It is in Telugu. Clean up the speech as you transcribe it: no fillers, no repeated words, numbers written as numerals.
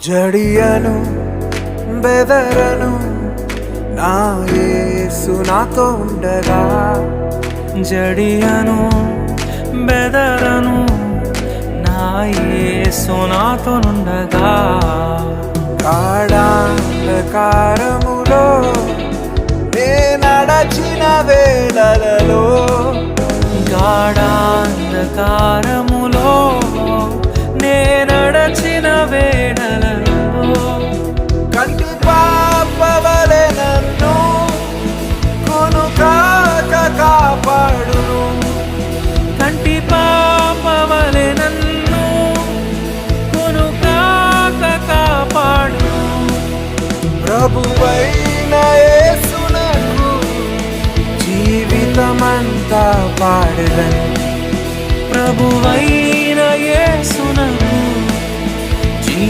జడియను బెదరను నా యేసు నాతో ఉండగా, జడియను బెదరను నా యేసు నాతోనుండగా, గాఢాంధకారములో నే నడచిన వేళలలో, గాఢాంధకారములో నే నడచిన వేళలలో, కంటి పాపవలె నన్ను కొనుకాక కాపాడును, కంటి పాపవలె నన్ను కొనుకాక కాపాడు, ప్రభువైన యేసునకు జీవితమంతా పాడెదను, ప్రభువై